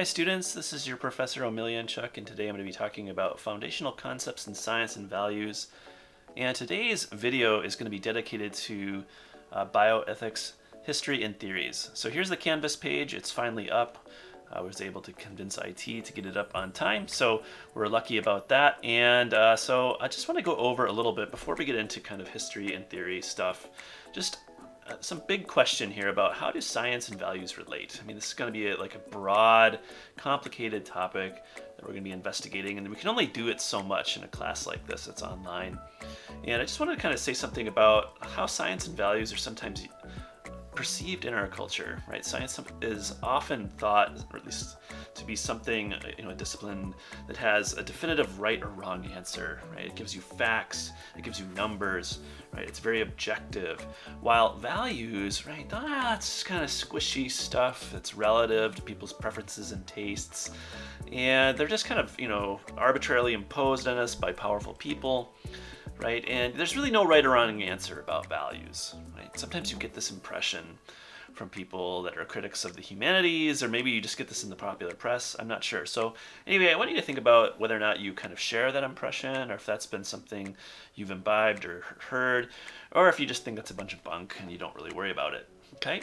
Hi students, this is your Professor Omelianchuk, and today I'm going to be talking about foundational concepts in science and values. And today's video is going to be dedicated to bioethics, history, and theories. So here's the Canvas page. It's finally up. I was able to convince IT to get it up on time, so we're lucky about that. And so I just want to go over a little bit before we get into kind of history and theory stuff. Just some big question here about how do science and values relate. I mean, this is going to be like a broad, complicated topic that we're going to be investigating, and we can only do it so much in a class like this that's online. And I just wanted to kind of say something about how science and values are sometimes perceived in our culture, right? Science is often thought, or at least to be something, a discipline that has a definitive right or wrong answer, right? It gives you facts, it gives you numbers, right? It's very objective. While values, right, that's kind of squishy stuff that's relative to people's preferences and tastes. And they're just kind of, arbitrarily imposed on us by powerful people. Right? And there's really no right or wrong answer about values, right? Sometimes you get this impression from people that are critics of the humanities, or maybe you just get this in the popular press. I'm not sure. So anyway, I want you to think about whether or not you kind of share that impression, or if that's been something you've imbibed or heard, or if you just think that's a bunch of bunk and you don't really worry about it, okay?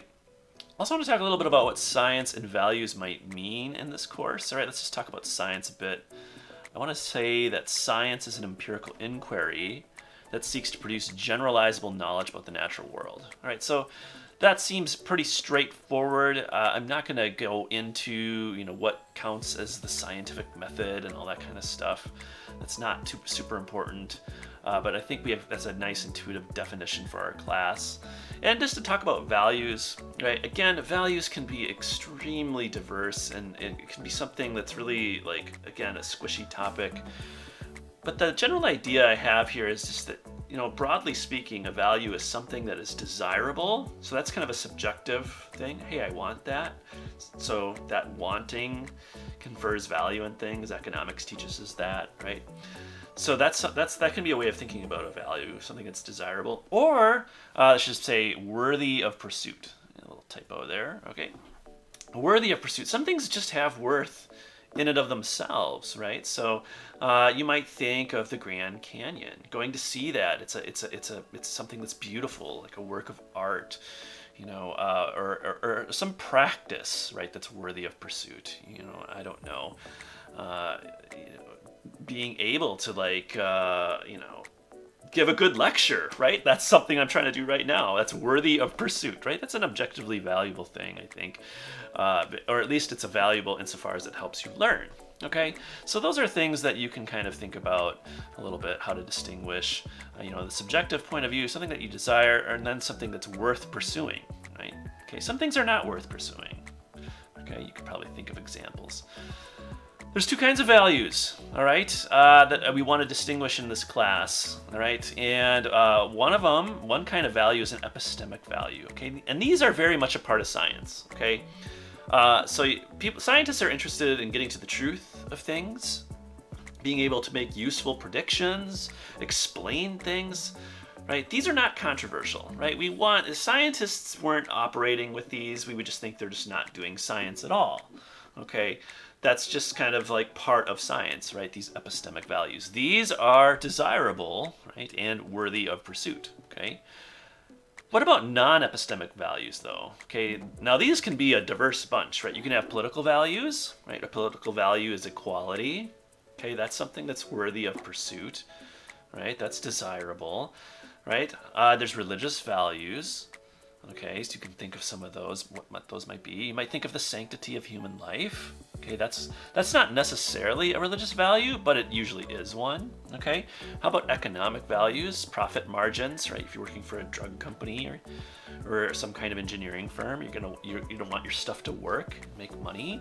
Also want to talk a little bit about what science and values might mean in this course. All right, let's just talk about science a bit. I want to say that science is an empirical inquiry that seeks to produce generalizable knowledge about the natural world. All right, so that seems pretty straightforward. I'm not going to go into what counts as the scientific method and all that kind of stuff. That's not super important, but I think that's a nice intuitive definition for our class. And just to talk about values, right? Again, values can be extremely diverse, and it can be something that's really, again, a squishy topic. But the general idea I have here is just that, broadly speaking, a value is something that is desirable. So that's kind of a subjective thing. Hey, I want that. So that wanting confers value in things. Economics teaches us that, right? So that can be a way of thinking about a value, something that's desirable, or let's just say worthy of pursuit. A little typo there, okay? Worthy of pursuit. Some things just have worth in and of themselves, right? So you might think of the Grand Canyon. Going to see that, it's something that's beautiful, like a work of art, or some practice, right? That's worthy of pursuit. I don't know. Being able to give a good lecture, right? That's something I'm trying to do right now. That's worthy of pursuit, right? That's an objectively valuable thing, I think. Or at least it's a valuable insofar as it helps you learn, okay? So those are things that you can kind of think about a little bit, how to distinguish, the subjective point of view, something that you desire, and then something that's worth pursuing, right? Okay, some things are not worth pursuing, okay? You could probably think of examples. There's two kinds of values, all right, that we want to distinguish in this class, all right? And one kind of value is an epistemic value, okay? And these are very much a part of science, okay? Scientists are interested in getting to the truth of things, being able to make useful predictions, explain things, right? These are not controversial, right? If scientists weren't operating with these, we would just think they're just not doing science at all, okay? That's just kind of like part of science, right? These epistemic values. These are desirable, right, and worthy of pursuit, okay? What about non-epistemic values, though? Okay, now these can be a diverse bunch, right? You can have political values, right? A political value is equality, okay? That's something that's worthy of pursuit, right? That's desirable, right? There's religious values. Okay, so you can think of some of those, what those might be. You might think of the sanctity of human life. Okay, that's not necessarily a religious value, but it usually is one. Okay, how about economic values, profit margins, right? If you're working for a drug company or some kind of engineering firm, you don't want your stuff to work, make money.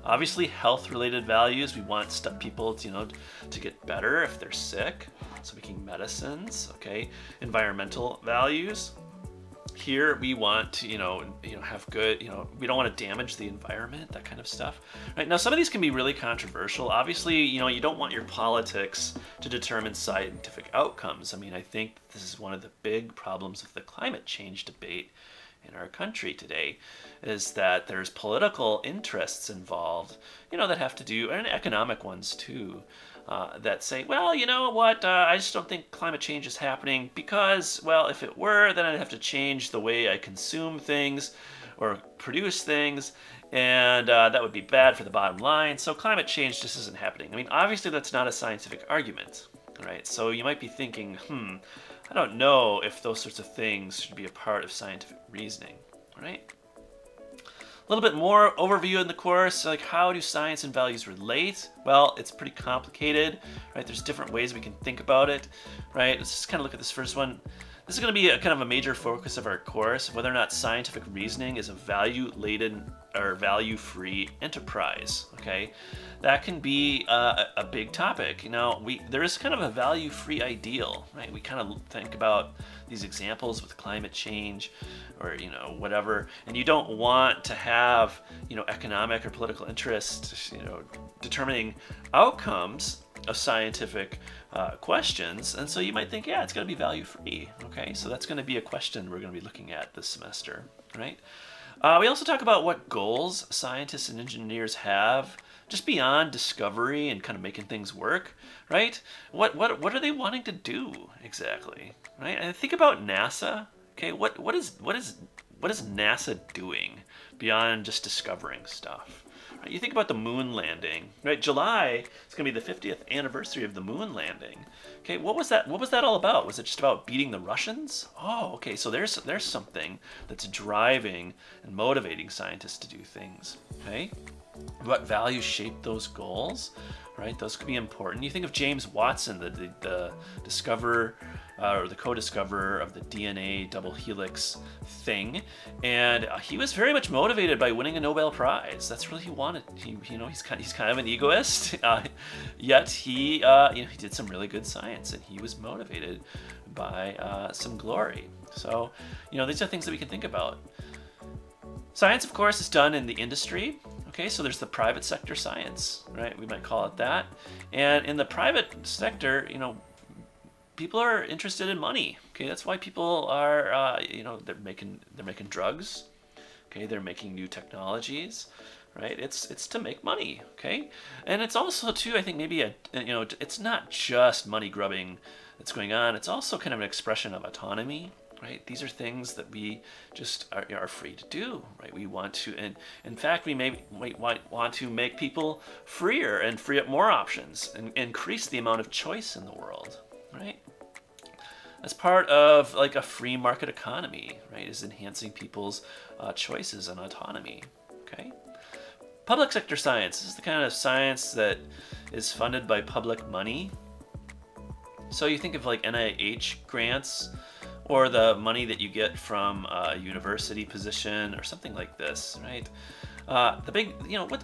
Obviously, health-related values. We want people to get better if they're sick, so making medicines. Okay, environmental values. Here we want to, have good, we don't want to damage the environment, that kind of stuff. Right now, some of these can be really controversial. Obviously, you don't want your politics to determine scientific outcomes. I mean, I think this is one of the big problems of the climate change debate in our country today is that there's political interests involved, that have to do, and economic ones too, that say, well, you know what, I just don't think climate change is happening because, well, if it were, then I'd have to change the way I consume things or produce things, and that would be bad for the bottom line, so climate change just isn't happening. I mean, obviously that's not a scientific argument, right? So you might be thinking, I don't know if those sorts of things should be a part of scientific reasoning, right? A little bit more overview in the course, like how do science and values relate? Well, it's pretty complicated, right? There's different ways we can think about it, right? Let's just kind of look at this first one. This is going to be kind of a major focus of our course, whether or not scientific reasoning is a value-laden or value-free enterprise, okay? That can be a big topic. Now, there is kind of a value-free ideal, right? We kind of think about these examples with climate change or, whatever, and you don't want to have, economic or political interest, determining outcomes of scientific questions, and so you might think, yeah, it's going to be value-free. Okay, so that's going to be a question we're going to be looking at this semester, right? We also talk about what goals scientists and engineers have just beyond discovery and kind of making things work, right? What are they wanting to do exactly, right? And think about NASA. Okay, what is NASA doing beyond just discovering stuff? You think about the moon landing, right? July is going to be the 50th anniversary of the moon landing. Okay, what was that all about? Was it just about beating the Russians? Oh, okay, so there's something that's driving and motivating scientists to do things, okay? What values shape those goals, right? Those could be important. You think of James Watson, the discoverer or the co-discoverer of the DNA double helix thing, and he was very much motivated by winning a Nobel Prize. That's really he wanted. He's kind of an egoist, yet he did some really good science, and he was motivated by some glory. So these are things that we can think about. Science, of course, is done in the industry. Okay, so there's the private sector science, right? We might call it that. And in the private sector, people are interested in money. Okay, that's why people are, they're making drugs. Okay, they're making new technologies, right? It's to make money. Okay, and it's also too, I think maybe it's not just money grubbing that's going on. It's also kind of an expression of autonomy. Right? These are things that we just are free to do, right? We want to, and in fact, we want to make people freer and free up more options and increase the amount of choice in the world, right? As part of like a free market economy, right, is enhancing people's choices and autonomy, okay? Public sector science is the kind of science that is funded by public money. So you think of like NIH grants, or the money that you get from a university position or something like this, right? The big,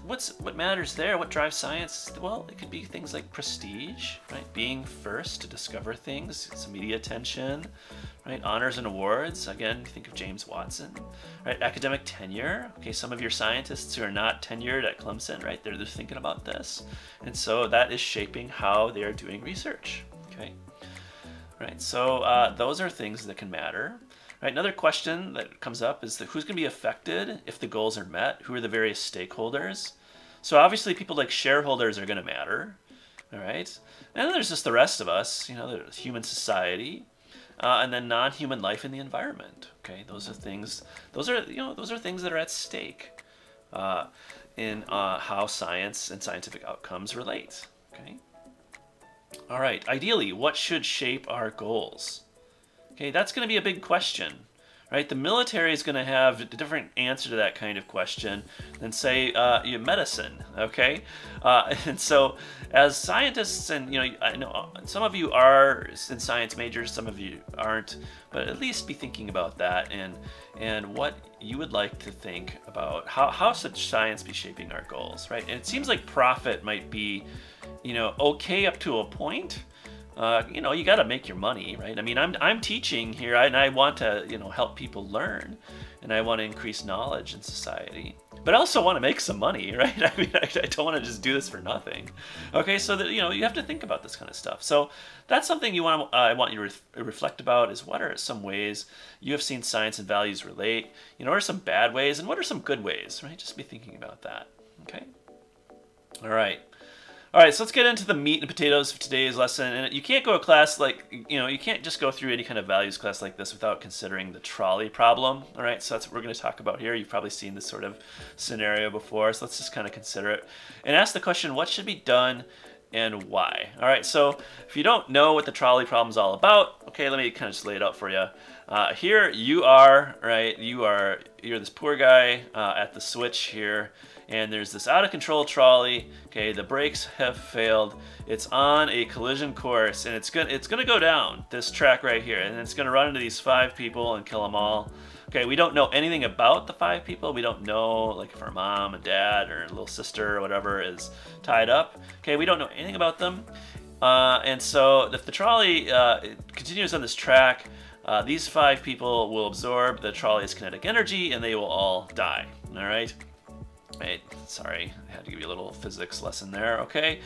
what matters there? What drives science? Well, it could be things like prestige, right? Being first to discover things, some media attention, right? Honors and awards. Again, think of James Watson, right? Academic tenure. Okay, some of your scientists who are not tenured at Clemson, right? They're thinking about this, and so that is shaping how they are doing research. Okay. Right, so those are things that can matter. Right, another question that comes up is who's going to be affected if the goals are met? Who are the various stakeholders? So obviously people like shareholders are going to matter. All right, and then there's just the rest of us. There's human society, and then non-human life in the environment. Okay, those are things. Those are things that are at stake in how science and scientific outcomes relate. Okay. All right, ideally, what should shape our goals? Okay, that's going to be a big question, right? The military is going to have a different answer to that kind of question than, say, medicine, okay? And so as scientists, and, I know some of you are in science majors, some of you aren't, but at least be thinking about that and what you would like to think about how should science be shaping our goals, right? And it seems like profit might be okay up to a point. You got to make your money, right? I mean, I'm teaching here, and I want to, help people learn. and I want to increase knowledge in society. But I also want to make some money, right? I mean, I don't want to just do this for nothing. Okay, so that, you know, you have to think about this kind of stuff. So that's something you want. I want you to reflect about is what are some ways you have seen science and values relate. You know, what are some bad ways and what are some good ways, right? Just be thinking about that. Okay. All right. All right, so let's get into the meat and potatoes of today's lesson. And you can't go to class like, you know, you can't just go through any kind of values class like this without considering the trolley problem. All right, so that's what we're going to talk about here. You've probably seen this sort of scenario before, so let's just kind of consider it and ask the question, what should be done and why? All right, so if you don't know what the trolley problem is all about, okay, let me kind of just lay it out for you. Here you are, right? You're this poor guy at the switch here. And there's this out of control trolley. Okay, the brakes have failed. It's on a collision course, and it's gonna go down this track right here, and it's gonna run into these 5 people and kill them all. Okay, we don't know anything about the 5 people. We don't know, like, if our mom and dad or little sister or whatever is tied up. Okay, we don't know anything about them. And so if the trolley continues on this track, these 5 people will absorb the trolley's kinetic energy, and they will all die. All right. Right, sorry, I had to give you a little physics lesson there, okay?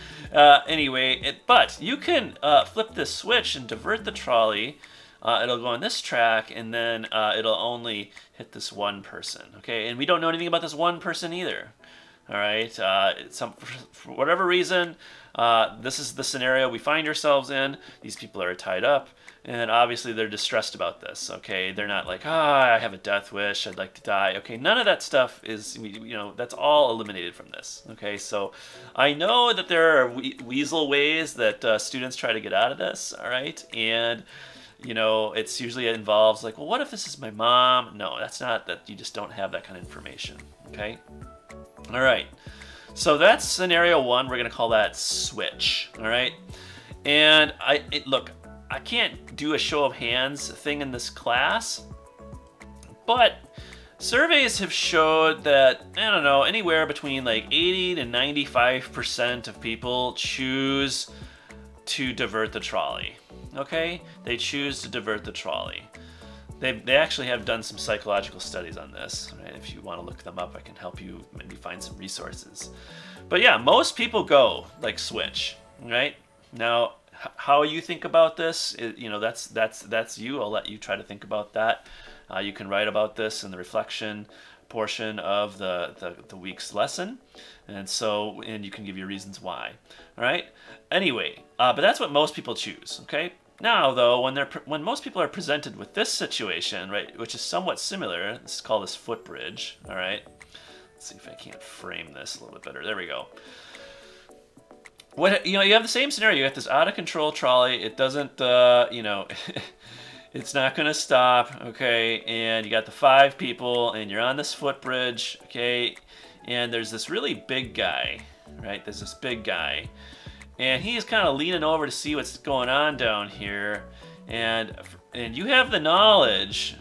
Anyway, but you can flip this switch and divert the trolley. It'll go on this track, and then it'll only hit this one person, okay? And we don't know anything about this one person either, all right? For whatever reason, this is the scenario we find ourselves in. These people are tied up, and obviously they're distressed about this, okay? They're not like, I have a death wish, I'd like to die. Okay, none of that stuff is, you know, that's all eliminated from this, okay? So I know that there are weasel ways that students try to get out of this, all right? And, you know, it's usually involves like, well, what if this is my mom? No, that's not, that you just don't have that kind of information, okay? All right. So that's scenario 1. We're going to call that switch, all right? And look, I can't do a show of hands thing in this class, but surveys have showed that, I don't know, anywhere between like 80 to 95% of people choose to divert the trolley, okay? They choose to divert the trolley. They actually have done some psychological studies on this, right? If you want to look them up, I can help you maybe find some resources. But yeah, most people go like switch, right? Now, how you think about this, you know, that's you. I'll let you try to think about that. You can write about this in the reflection portion of the week's lesson, and you can give your reasons why. All right. Anyway, but that's what most people choose. Okay. Now, though, when most people are presented with this situation, right, which is somewhat similar, let's call this footbridge. All right. Let's see if I can't frame this a little bit better. There we go. You know, you have the same scenario. You got this out of control trolley. It doesn't, you know, it's not going to stop, okay? And you got the 5 people, and you're on this footbridge, okay? And there's this really big guy, right? There's this big guy, and he's kind of leaning over to see what's going on down here, and you have the knowledge,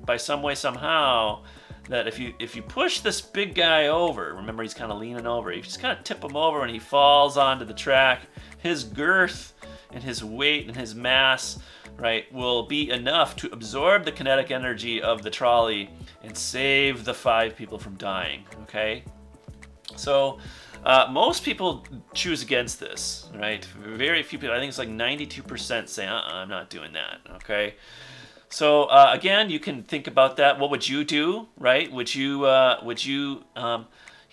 by some way, somehow, that if you push this big guy over, remember he's kind of leaning over, you just kind of tip him over and he falls onto the track, his girth and his weight and his mass, right, will be enough to absorb the kinetic energy of the trolley and save the 5 people from dying, okay? So most people choose against this, right? Very few people, I think it's like 92% say, I'm not doing that, okay? So again, you can think about that. What would you do, right? Would you you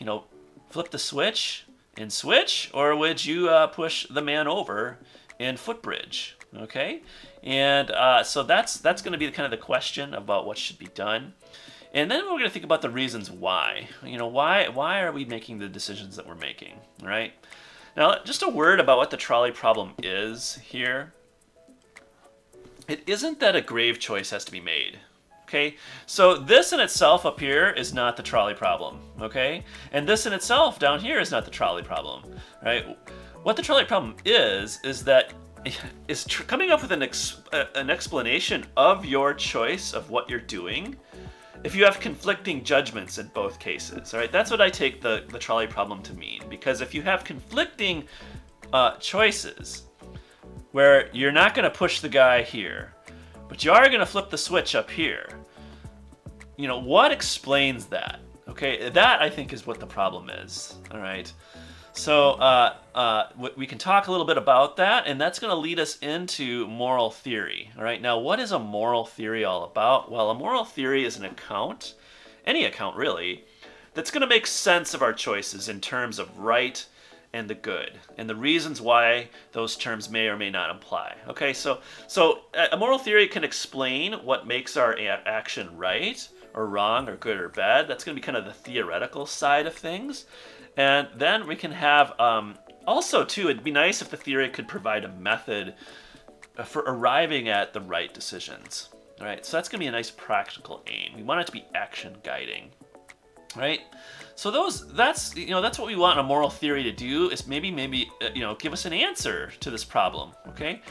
know, flip the switch and switch, or would you push the man over in footbridge? Okay, and so that's going to be kind of the question about what should be done, and then we're going to think about the reasons why. You know, why are we making the decisions that we're making? All right. Now, just a word about what the trolley problem is here. It isn't that a grave choice has to be made, okay? So this in itself up here is not the trolley problem, okay? And this in itself down here is not the trolley problem, right? What the trolley problem is that coming up with an explanation of your choice of what you're doing if you have conflicting judgments in both cases, all right? That's what I take the trolley problem to mean, because if you have conflicting choices, where you're not going to push the guy here, but you are going to flip the switch up here, what explains that? Okay, that I think is what the problem is. All right. So we can talk a little bit about that, and that's going to lead us into moral theory. All right, now what is a moral theory all about? Well, a moral theory is an account, any account really, that's going to make sense of our choices in terms of right and the good, and the reasons why those terms may or may not apply. Okay, so a moral theory can explain what makes our action right or wrong or good or bad. That's going to be kind of the theoretical side of things. And then we can have, also too, it'd be nice if the theory could provide a method for arriving at the right decisions. All right, so that's going to be a nice practical aim. We want it to be action guiding, right? So that's what we want a moral theory to do, is maybe give us an answer to this problem. Okay,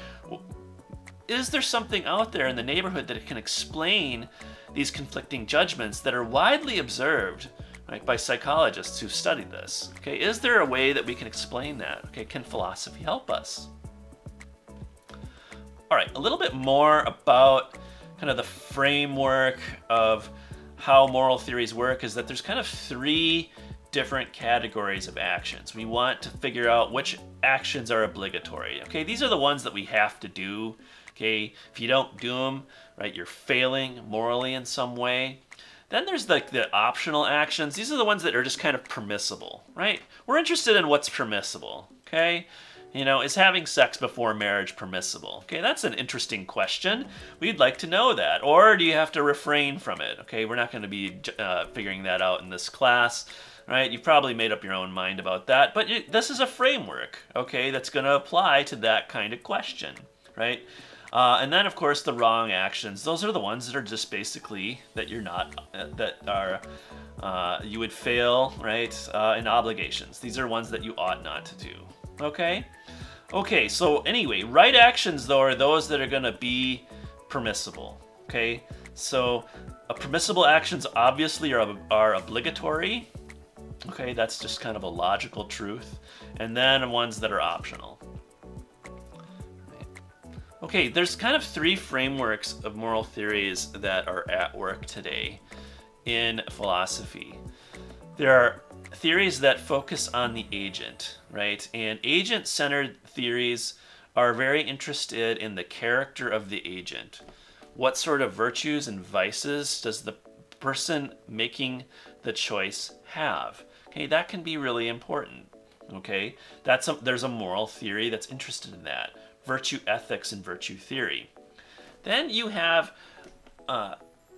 is there something out there in the neighborhood that can explain these conflicting judgments that are widely observed, right, by psychologists who've studied this? Okay, is there a way that we can explain that? Okay, can philosophy help us? All right, a little bit more about kind of the framework of how moral theories work is that there's kind of 3 different categories of actions. We want to figure out which actions are obligatory. Okay, these are the ones that we have to do. Okay, if you don't do them, right, you're failing morally in some way. Then there's like the optional actions. These are the ones that are just kind of permissible, right? We're interested in what's permissible, okay? Is having sex before marriage permissible? Okay, that's an interesting question. We'd like to know that. Or do you have to refrain from it? Okay, we're not going to be figuring that out in this class, right? You've probably made up your own mind about that, but this is a framework, okay, that's going to apply to that kind of question, right? And then, of course, the wrong actions. Those are the ones that are just basically that you're not, you would fail, right, in obligations. These are ones that you ought not to do, okay? Okay, so anyway, right actions, though, are those that are going to be permissible, okay? So permissible actions obviously are obligatory, okay? That's just kind of a logical truth. And then ones that are optional. Okay, there's kind of 3 frameworks of moral theories that are at work today in philosophy. There are theories that focus on the agent, right? And agent-centered theories are very interested in the character of the agent. What sort of virtues and vices does the person making the choice have? Okay, that can be really important, okay? There's a moral theory that's interested in that. Virtue ethics and virtue theory. Then you have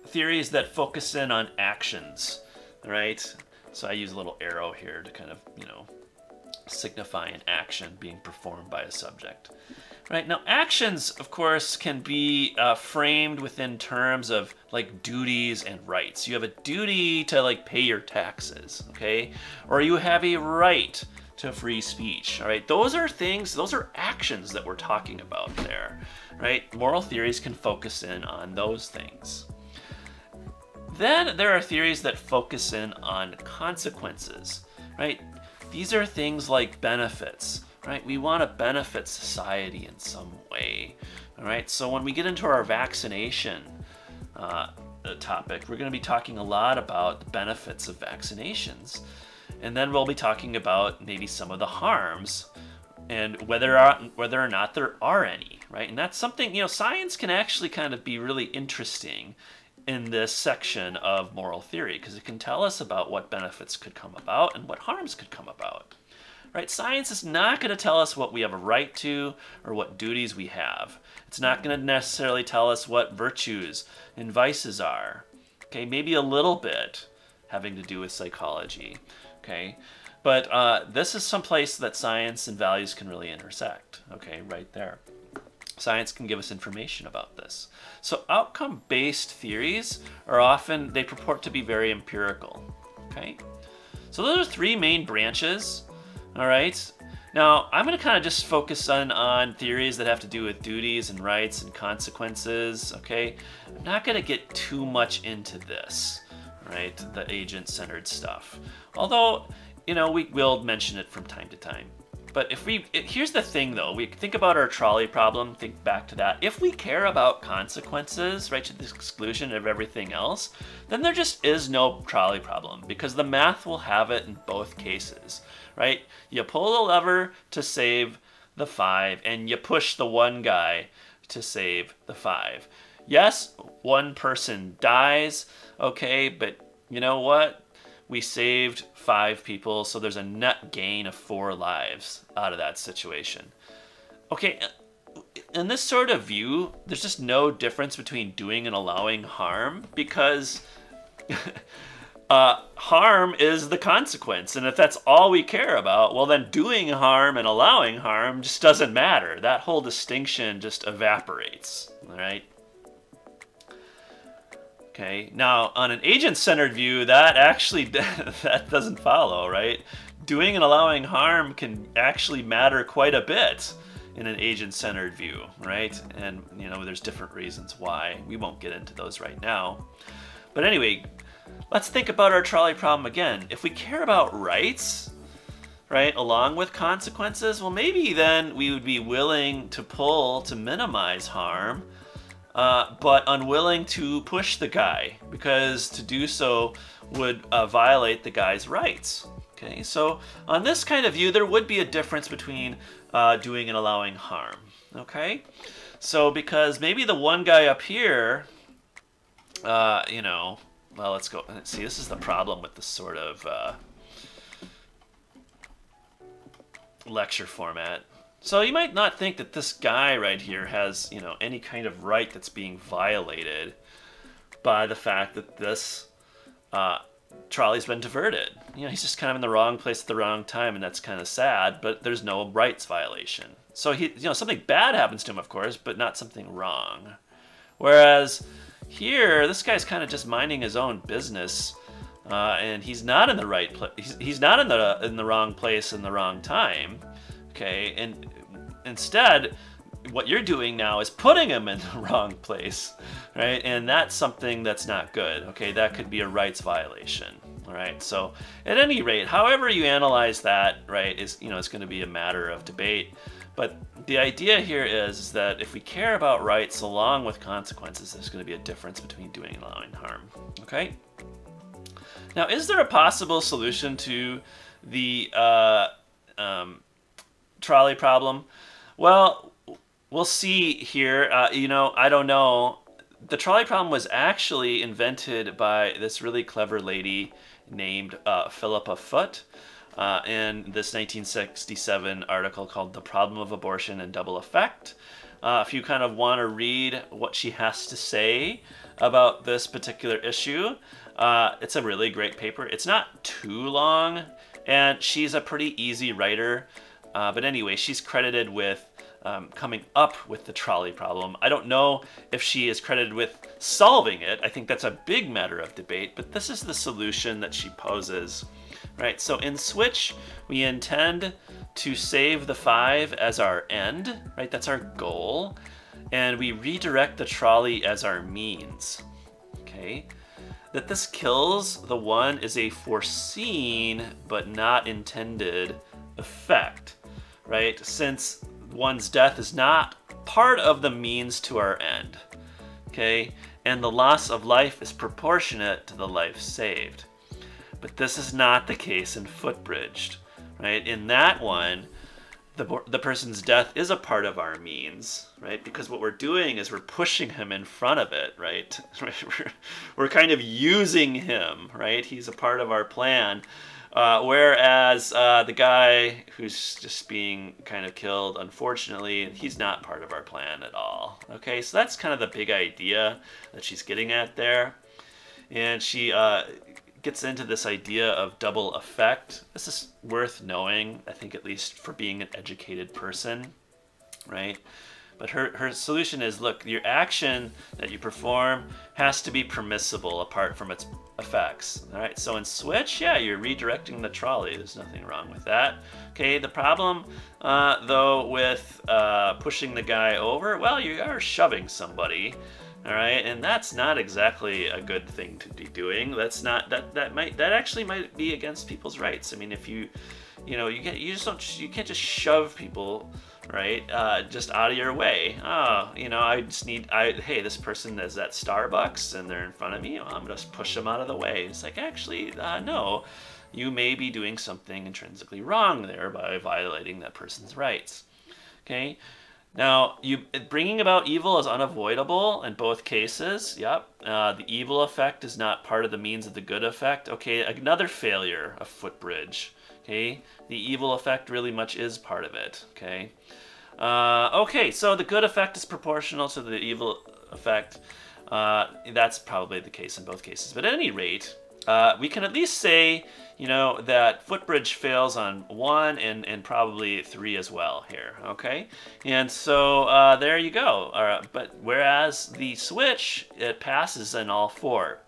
theories that focus in on actions, right? So I use a little arrow here to kind of, signify an action being performed by a subject. Right, now actions, of course, can be framed within terms of like duties and rights. You have a duty to like pay your taxes, okay? Or you have a right to free speech, all right? Those are actions that we're talking about there, right? Moral theories can focus in on those things. Then there are theories that focus in on consequences, right? These are things like benefits, right? We want to benefit society in some way, all right? So when we get into our vaccination topic, we're going to be talking a lot about the benefits of vaccinations. And then we'll be talking about maybe some of the harms and whether or not there are any, right? And that's something, science can actually kind of be really interesting in this section of moral theory because it can tell us about what benefits could come about and what harms could come about, right? Science is not going to tell us what we have a right to or what duties we have. It's not going to necessarily tell us what virtues and vices are, okay? Maybe a little bit having to do with psychology, okay? But this is some place that science and values can really intersect, okay, right there. Science can give us information about this. So outcome-based theories are often, they purport to be very empirical, okay? So those are 3 main branches, all right? Now, I'm going to kind of just focus on theories that have to do with duties and rights and consequences, okay? I'm not going to get too much into this, right? The agent-centered stuff. Although, we will mention it from time to time. But here's the thing though, we think about our trolley problem, think back to that. If we care about consequences, right, to the exclusion of everything else, then there just is no trolley problem because the math will have it in both cases, right? You pull the lever to save the 5 and you push the one guy to save the 5. Yes, one person dies, okay, but you know what? We saved 5 people, so there's a net gain of 4 lives out of that situation. Okay, in this sort of view, there's just no difference between doing and allowing harm because harm is the consequence. And if that's all we care about, well then doing harm and allowing harm just doesn't matter. That whole distinction just evaporates, all right? Okay, now on an agent-centered view, that actually that doesn't follow, right? Doing and allowing harm can actually matter quite a bit in an agent-centered view, right? And you know, there's different reasons why. We won't get into those right now. But anyway, let's think about our trolley problem again. If we care about rights, right, along with consequences, well maybe then we would be willing to pull to minimize harm, but unwilling to push the guy because to do so would violate the guy's rights. Okay, so on this kind of view, there would be a difference between doing and allowing harm. Okay, so because maybe the one guy up here, you know, well, let's go. See, this is the problem with this sort of lecture format. So you might not think that this guy right here has, you know, any kind of right that's being violated by the fact that this trolley's been diverted. You know, he's just kind of in the wrong place at the wrong time, and that's kind of sad, but there's no rights violation. So he, you know, something bad happens to him, of course, but not something wrong. Whereas here, this guy's kind of just minding his own business, and he's not in the right place. He's not in the wrong place in the wrong time. Okay, and instead, what you're doing now is putting him in the wrong place, right? And that's something that's not good. Okay, that could be a rights violation. All right. So at any rate, however you analyze that, right, is, you know, it's going to be a matter of debate. But the idea here is that if we care about rights along with consequences, there's going to be a difference between doing and allowing harm. Okay. Now, is there a possible solution to the trolley problem? Well, we'll see here. You know, I don't know. The trolley problem was actually invented by this really clever lady named Philippa Foot in this 1967 article called The Problem of Abortion and Double Effect. If you kind of want to read what she has to say about this particular issue, it's a really great paper. It's not too long, and she's a pretty easy writer. But anyway, she's credited with coming up with the trolley problem. I don't know if she is credited with solving it. I think that's a big matter of debate, but this is the solution that she poses. Right, so in switch, we intend to save the 5 as our end, right? That's our goal. And we redirect the trolley as our means, okay? That this kills the 1 is a foreseen but not intended effect, right? Since one's death is not part of the means to our end, okay? And the loss of life is proportionate to the life saved. But this is not the case in Footbridged, right? In that one, the person's death is a part of our means, right? Because what we're doing is we're pushing him in front of it, right? We're kind of using him, right? He's a part of our plan. Whereas the guy who's just being kind of killed, unfortunately, he's not part of our plan at all. Okay, so that's kind of the big idea that she's getting at there. And she gets into this idea of double effect. This is worth knowing, I think, at least for being an educated person, right? But her solution is, look, your action that you perform has to be permissible apart from its effects. All right, so in switch, yeah, you're redirecting the trolley. There's nothing wrong with that. Okay, the problem, though, with pushing the guy over, well, you are shoving somebody. All right, and that's not exactly a good thing to be doing. That's not that actually might be against people's rights. I mean, if you you can't just shove people, right, just out of your way. Oh, hey, this person is at Starbucks and they're in front of me. Oh, I'm gonna just push them out of the way. It's like, actually, no, you may be doing something intrinsically wrong there by violating that person's rights. Okay. Now, bringing about evil is unavoidable in both cases. Yep. The evil effect is not part of the means of the good effect. Okay, another failure of footbridge. Okay, the evil effect really much is part of it. Okay. Okay, so the good effect is proportional to the evil effect. That's probably the case in both cases. But at any rate, we can at least say, that footbridge fails on 1 and probably 3 as well here, okay? And so there you go. But whereas the switch, it passes in all 4,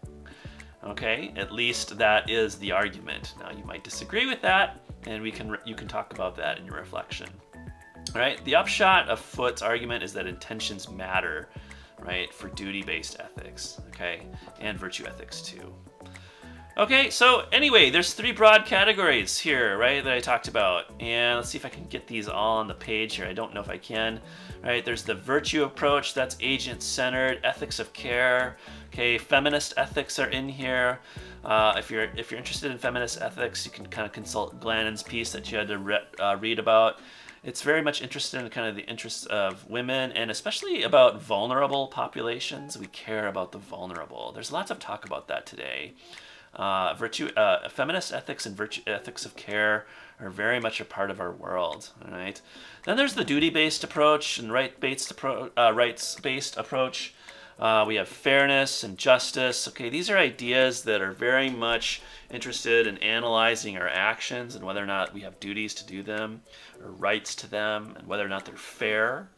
okay? At least that is the argument. Now you might disagree with that, and you can talk about that in your reflection. All right, the upshot of Foot's argument is that intentions matter, right, for duty-based ethics, okay, and virtue ethics too. Okay, so anyway, there's 3 broad categories here, right, that I talked about. And let's see if I can get these all on the page here. I don't know if I can. Right, there's the virtue approach, that's agent-centered, ethics of care. Okay, feminist ethics are in here. If you're interested in feminist ethics, you can kind of consult Glannon's piece that you had to read about. It's very much interested in kind of the interests of women, and especially about vulnerable populations. We care about the vulnerable. There's lots of talk about that today. Feminist ethics and virtue ethics of care are very much a part of our world. All right. Then there's the duty-based approach and rights-based approach. We have fairness and justice. Okay, these are ideas that are very much interested in analyzing our actions and whether or not we have duties to do them or rights to them and whether or not they're fair.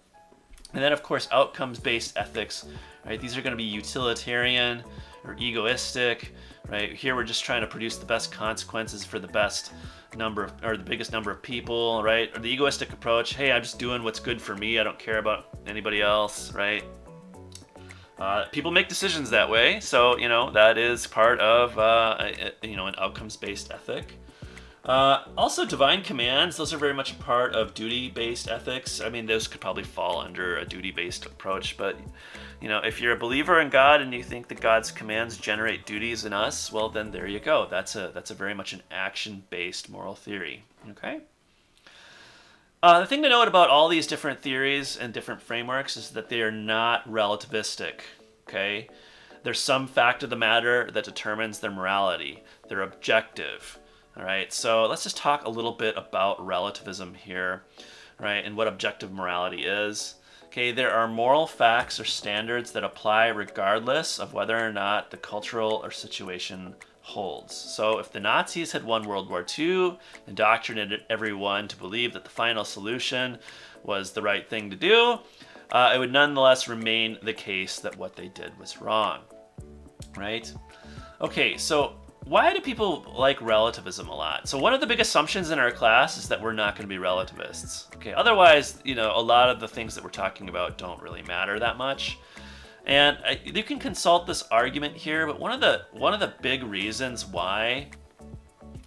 And then, of course, outcomes-based ethics. Right, these are going to be utilitarian or egoistic. Right, here we're just trying to produce the best consequences for the best number of, or the biggest number of people. Right, or the egoistic approach. Hey, I'm just doing what's good for me. I don't care about anybody else. Right. People make decisions that way, so that is part of an outcomes-based ethic. Also, divine commands; those are very much a part of duty-based ethics. I mean, those could probably fall under a duty-based approach, but if you're a believer in God and you think that God's commands generate duties in us, well, then there you go. That's a very much an action-based moral theory. Okay. The thing to note about all these different theories and different frameworks is that they are not relativistic, okay? There's some fact of the matter that determines their morality. They're objective, all right? So let's just talk a little bit about relativism here, right, and what objective morality is. Okay, there are moral facts or standards that apply regardless of whether or not the cultural or situation holds. So if the Nazis had won World War II, indoctrinated everyone to believe that the final solution was the right thing to do, it would nonetheless remain the case that what they did was wrong, right? Okay, so why do people like relativism a lot? So one of the big assumptions in our class is that we're not going to be relativists. Okay, otherwise, a lot of the things that we're talking about don't really matter that much. And you can consult this argument here, but one of the big reasons why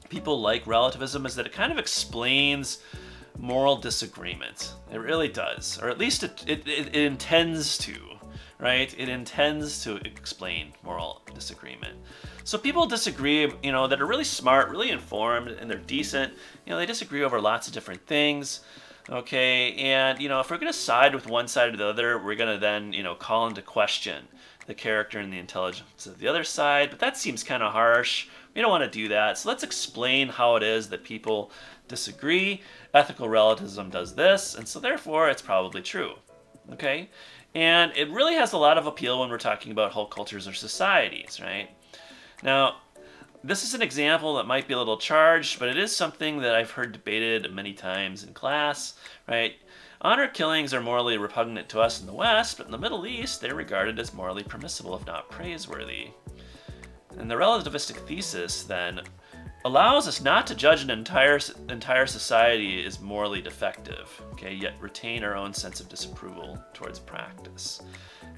people like relativism is that it kind of explains moral disagreement. It really does, or at least it intends to, right? It intends to explain moral disagreement. So people disagree, that are really smart, really informed, and they're decent. They disagree over lots of different things. Okay, and if we're going to side with one side or the other, we're going to then call into question the character and the intelligence of the other side, but that seems kind of harsh. We don't want to do that. So let's explain how it is that people disagree. Ethical relativism does this, and so therefore it's probably true. Okay, and it really has a lot of appeal when we're talking about whole cultures or societies, right? Now, this is an example that might be a little charged, but it is something that I've heard debated many times in class, right? Honor killings are morally repugnant to us in the West, but in the Middle East, they're regarded as morally permissible, if not praiseworthy. And the relativistic thesis, then, allows us not to judge an entire society as morally defective, okay, yet retain our own sense of disapproval towards practice.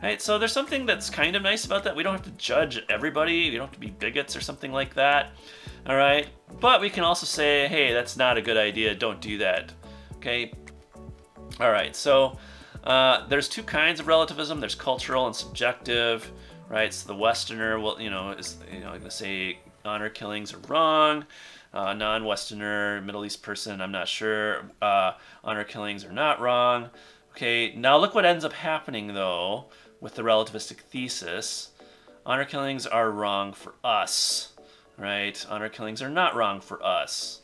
Right, so there's something that's kind of nice about that. We don't have to judge everybody. We don't have to be bigots or something like that. All right, but we can also say, hey, that's not a good idea. Don't do that. Okay. All right, so there's two kinds of relativism. There's cultural and subjective. Right, so the Westerner will, is going to say honor killings are wrong. Non-Westerner, Middle East person, I'm not sure. Honor killings are not wrong. Okay, now look what ends up happening though with the relativistic thesis. Honor killings are wrong for us, right? Honor killings are not wrong for us.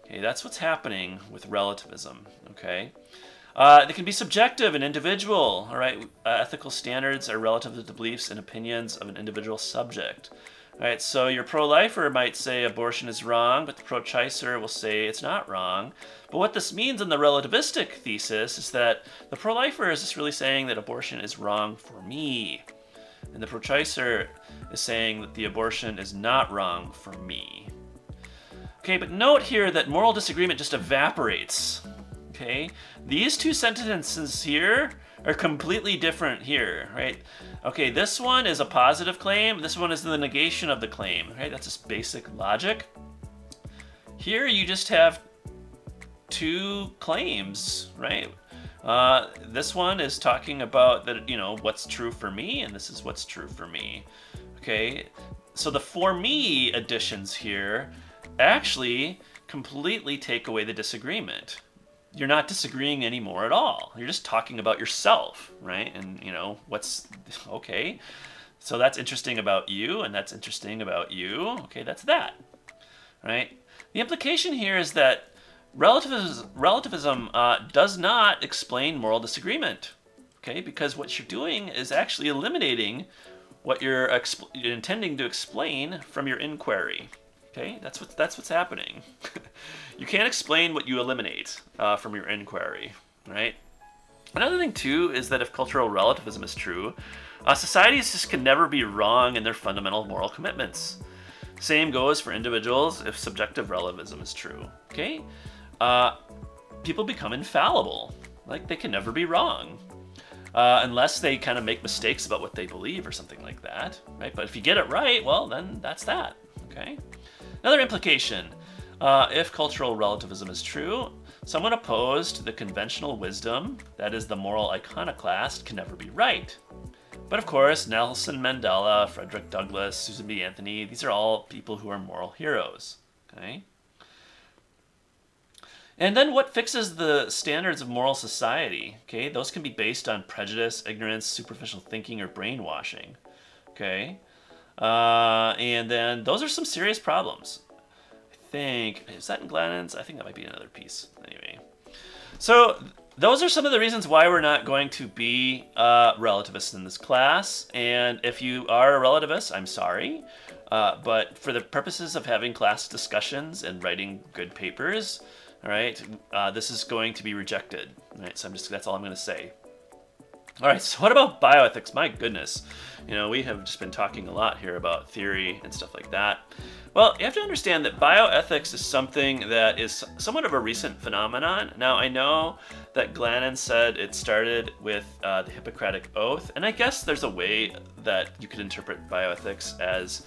Okay, that's what's happening with relativism, okay? They can be subjective and individual, all right? Ethical standards are relative to the beliefs and opinions of an individual subject. All right, so your pro-lifer might say abortion is wrong, but the pro-choicer will say it's not wrong. But what this means in the relativistic thesis is that the pro-lifer is just really saying that abortion is wrong for me. And the pro-choicer is saying that the abortion is not wrong for me. Okay, but note here that moral disagreement just evaporates. Okay, these two sentences here are completely different here, right? Okay, this one is a positive claim. This one is the negation of the claim, right? That's just basic logic. Here you just have two claims, right? This one is talking about that, what's true for me, and this is what's true for me. Okay, so the for me additions here actually completely take away the disagreement. You're not disagreeing anymore at all. You're just talking about yourself, right? And, what's, okay, so that's interesting about you, and that's interesting about you. Okay, that's that, right? The implication here is that relativism does not explain moral disagreement, okay? Because what you're doing is actually eliminating what you're intending to explain from your inquiry. Okay, that's what's happening. You can't explain what you eliminate from your inquiry, right? Another thing too is that if cultural relativism is true, societies just can never be wrong in their fundamental moral commitments. Same goes for individuals if subjective relativism is true. Okay, people become infallible, like they can never be wrong. Unless they kind of make mistakes about what they believe or something like that, right? But if you get it right, well, then that's that, okay? Another implication, if cultural relativism is true, someone opposed to the conventional wisdom, that is the moral iconoclast, can never be right. But of course, Nelson Mandela, Frederick Douglass, Susan B. Anthony, these are all people who are moral heroes, okay? And then what fixes the standards of moral society? Okay, those can be based on prejudice, ignorance, superficial thinking, or brainwashing, okay? And then those are some serious problems. I think, is that in Glennon's? I think that might be another piece. Anyway, so those are some of the reasons why we're not going to be relativists in this class. And if you are a relativist, I'm sorry. But for the purposes of having class discussions and writing good papers, all right, this is going to be rejected. All right, so that's all I'm going to say. All right, so what about bioethics? My goodness, we have just been talking a lot here about theory and stuff like that. Well, you have to understand that bioethics is something that is somewhat of a recent phenomenon. Now, I know that Glannon said it started with the Hippocratic Oath, and I guess there's a way that you could interpret bioethics as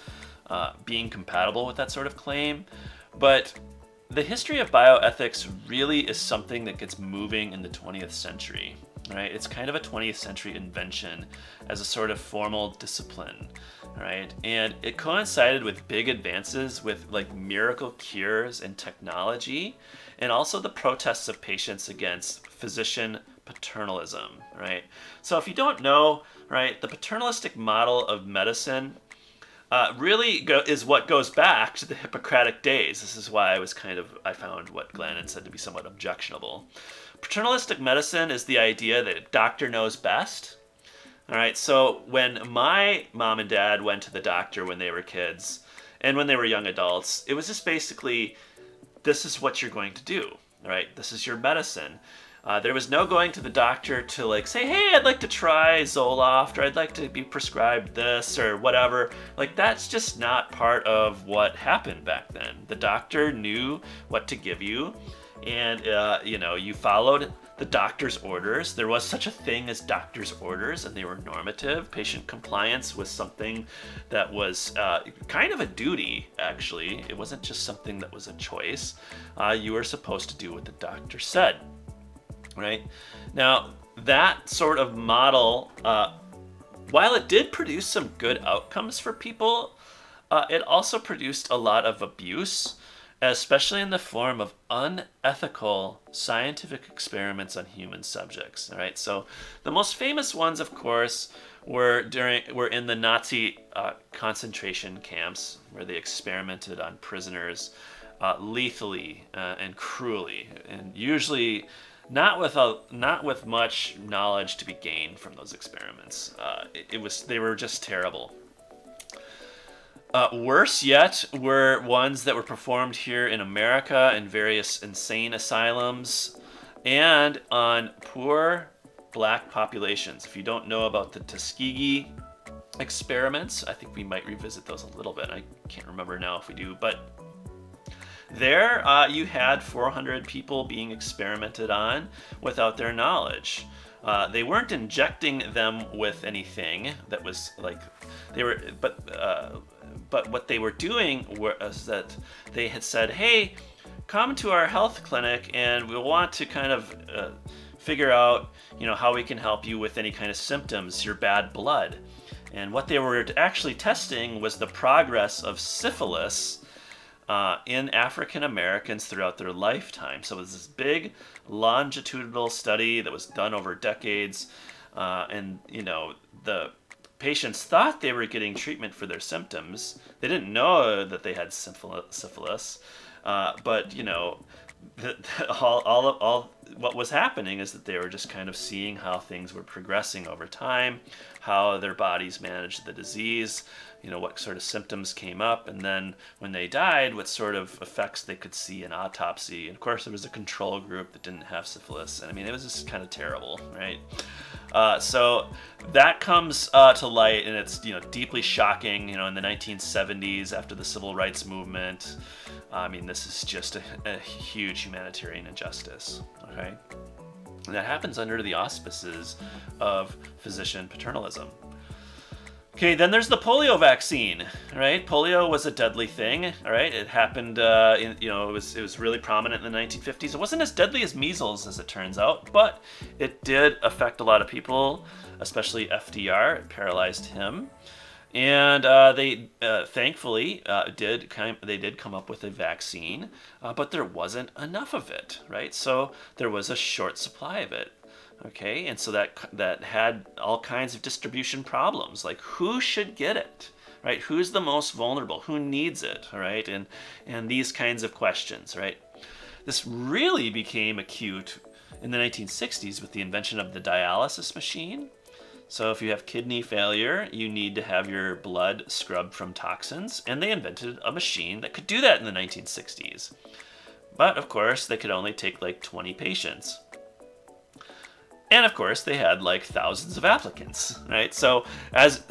being compatible with that sort of claim, but the history of bioethics really is something that gets moving in the 20th century. Right? It's kind of a 20th century invention as a sort of formal discipline, right? And it coincided with big advances with like miracle cures and technology, and also the protests of patients against physician paternalism, right? So if you don't know, right, the paternalistic model of medicine really is what goes back to the Hippocratic days. This is why I found what Glannon said to be somewhat objectionable. Paternalistic medicine is the idea that a doctor knows best. All right, so when my mom and dad went to the doctor when they were kids and when they were young adults, it was just basically, this is what you're going to do, all right? This is your medicine. There was no going to the doctor to like say, hey, I'd like to try Zoloft, or I'd like to be prescribed this or whatever. Like, that's just not part of what happened back then. The doctor knew what to give you, and you know, you followed the doctor's orders. There was such a thing as doctor's orders, and they were normative. Patient compliance was something that was kind of a duty, actually. It wasn't just something that was a choice. You were supposed to do what the doctor said. Right? Now, that sort of model, while it did produce some good outcomes for people, it also produced a lot of abuse, especially in the form of unethical scientific experiments on human subjects. All right? So the most famous ones, of course, were in the Nazi concentration camps, where they experimented on prisoners lethally and cruelly, and usually not with much knowledge to be gained from those experiments. They were just terrible. Worse yet were ones that were performed here in America in various insane asylums and on poor black populations. If you don't know about the Tuskegee experiments, I think we might revisit those a little bit. I can't remember now if we do, but there, you had 400 people being experimented on without their knowledge. They weren't injecting them with anything that was like but what they were doing was that they had said, "Hey, come to our health clinic, and we'll want to kind of figure out, you know, how we can help you with any kind of symptoms, your bad blood." And what they were actually testing was the progress of syphilis in African Americans throughout their lifetime. So it was this big longitudinal study that was done over decades, and you know, the patients thought they were getting treatment for their symptoms. They didn't know that they had syphilis, but you know, all what was happening is that they were just kind of seeing how things were progressing over time, how their bodies managed the disease, you know, what sort of symptoms came up, and then when they died, what sort of effects they could see in autopsy. And of course, there was a control group that didn't have syphilis, and I mean, it was just kind of terrible, right? So that comes to light, and it's, you know, deeply shocking. You know, in the 1970s, after the civil rights movement, I mean, this is just a huge humanitarian injustice. Okay, and that happens under the auspices of physician paternalism. Okay, then there's the polio vaccine, right? Polio was a deadly thing, all right? It happened, you know, it was really prominent in the 1950s. It wasn't as deadly as measles, as it turns out, but it did affect a lot of people, especially FDR. It paralyzed him. And they thankfully did come up with a vaccine, but there wasn't enough of it, right? So there was a short supply of it. Okay, and so that had all kinds of distribution problems, like who should get it, right? Who's the most vulnerable? Who needs it, all right? And these kinds of questions, right? This really became acute in the 1960s with the invention of the dialysis machine. So if you have kidney failure, you need to have your blood scrubbed from toxins, and they invented a machine that could do that in the 1960s. But of course, they could only take like 20 patients. And of course, they had like thousands of applicants, right? So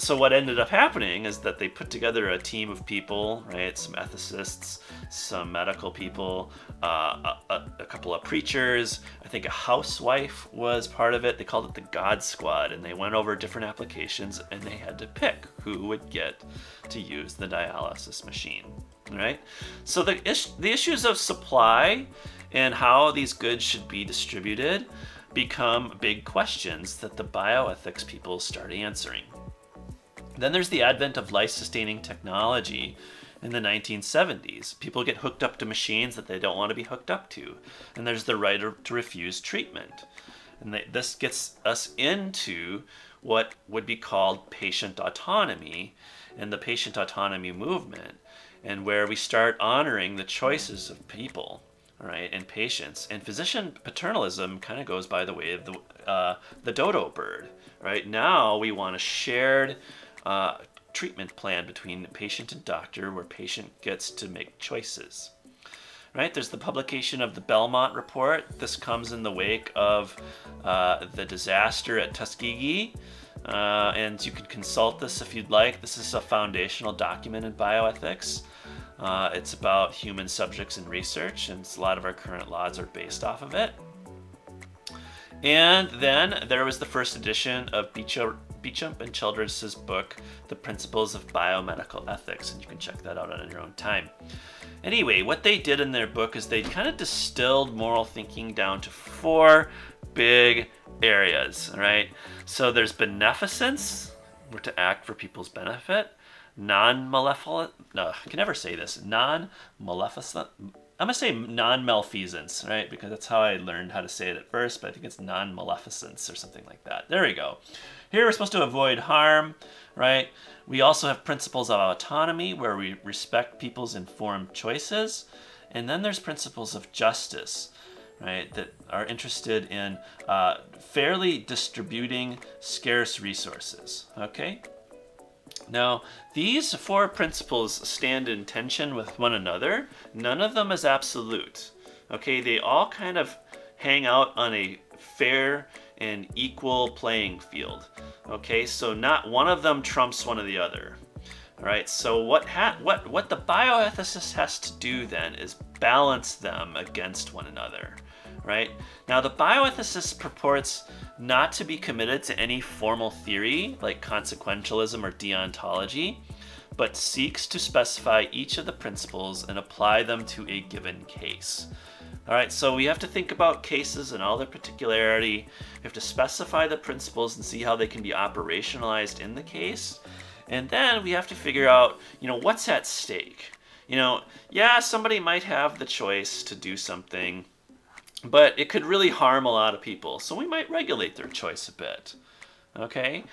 what ended up happening is that they put together a team of people, right? Some ethicists, some medical people, a couple of preachers. I think a housewife was part of it. They called it the God Squad, and they went over different applications, and they had to pick who would get to use the dialysis machine, right? So the issues of supply and how these goods should be distributed become big questions that the bioethics people start answering. Then there's the advent of life-sustaining technology in the 1970s. People get hooked up to machines that they don't want to be hooked up to. And there's the right to refuse treatment. And this gets us into what would be called patient autonomy and the patient autonomy movement, and where we start honoring the choices of people. All right, and patients. And physician paternalism kind of goes by the way of the dodo bird, right? Now we want a shared treatment plan between patient and doctor, where patient gets to make choices, right? There's the publication of the Belmont Report. This comes in the wake of the disaster at Tuskegee. And you can consult this if you'd like. This is a foundational document in bioethics. It's about human subjects and research, and a lot of our current laws are based off of it. And then there was the first edition of Beecham and Childress's book, The Principles of Biomedical Ethics, and you can check that out on your own time. Anyway, what they did in their book is they kind of distilled moral thinking down to 4 big areas, right? So there's beneficence, we're to act for people's benefit, non-maleficent, no, I can never say this, non-maleficent, I'm going to say non-malfeasance, right? Because that's how I learned how to say it at first, but I think it's non-maleficence or something like that. There we go. Here we're supposed to avoid harm, right? We also have principles of autonomy, where we respect people's informed choices. And then there's principles of justice, right, that are interested in fairly distributing scarce resources, okay? Now, these 4 principles stand in tension with one another. None of them is absolute. Okay, they all kind of hang out on a fair and equal playing field. Okay, so not one of them trumps one of the other. All right, so what the bioethicist has to do then is balance them against one another. Right? Now, the bioethicist purports not to be committed to any formal theory like consequentialism or deontology, but seeks to specify each of the principles and apply them to a given case. All right, so we have to think about cases and all their particularity. We have to specify the principles and see how they can be operationalized in the case. And then we have to figure out, what's at stake. Yeah, somebody might have the choice to do something, but it could really harm a lot of people, so we might regulate their choice a bit, okay?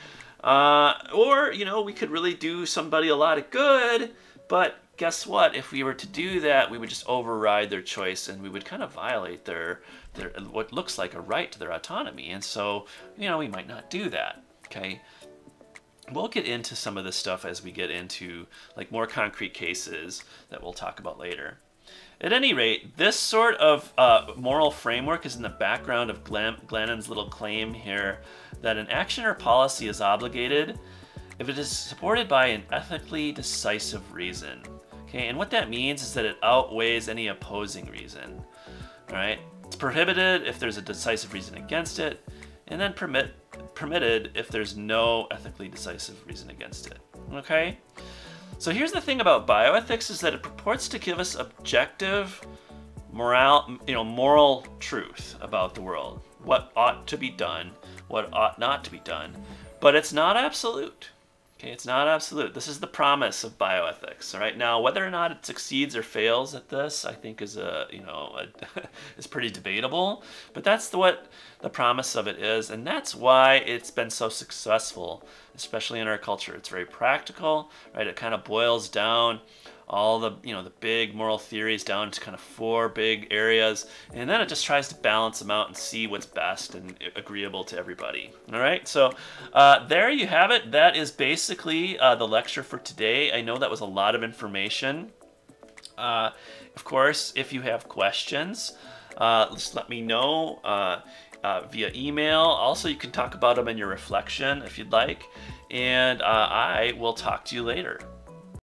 Or, we could really do somebody a lot of good, but guess what? If we were to do that, we would just override their choice, and we would kind of violate their what looks like a right to their autonomy, and so, we might not do that, okay? We'll get into some of this stuff as we get into like more concrete cases that we'll talk about later. At any rate, this sort of moral framework is in the background of Glannon's little claim here that an action or policy is obligated if it is supported by an ethically decisive reason. Okay, and what that means is that it outweighs any opposing reason. All right, it's prohibited if there's a decisive reason against it, and then permitted if there's no ethically decisive reason against it. Okay? So here's the thing about bioethics is that it purports to give us objective moral truth about the world. What ought to be done, what ought not to be done. But it's not absolute. Okay, it's not absolute. This is the promise of bioethics. All right. Now, whether or not it succeeds or fails at this, I think is is pretty debatable. But that's what the promise of it is, and that's why it's been so successful, especially in our culture. It's very practical, right? It kind of boils down all the the big moral theories down to kind of 4 big areas, and then it just tries to balance them out and see what's best and agreeable to everybody. All right, so there you have it. That is basically the lecture for today. I know that was a lot of information. Of course, if you have questions, just let me know via email. Also, you can talk about them in your reflection if you'd like, and I will talk to you later.